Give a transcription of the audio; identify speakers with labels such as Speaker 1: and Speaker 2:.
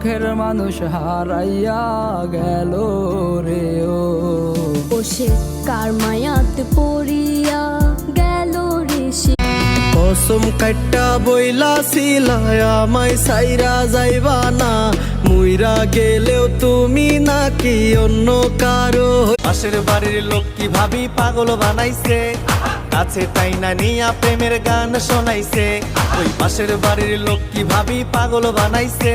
Speaker 1: শখের মানুষ হারাইয়া গেল রে ও
Speaker 2: সে কার মায়াতে পড়িয়া গেল রে সে।
Speaker 3: কসম কাট্টা বইলা ছিলায় আমায় সাইরা যাইবা না, মুইরা গেলেও তুমি নাকি অন্য কারো। পাশের বাড়ির লোক কি ভাবি পাগল বানাইছে, কাছে তাই না নিয়া প্রেমের গান শোনাইছে। ওই পাশের বাড়ির লোক কি ভাবি পাগল বানাইছে।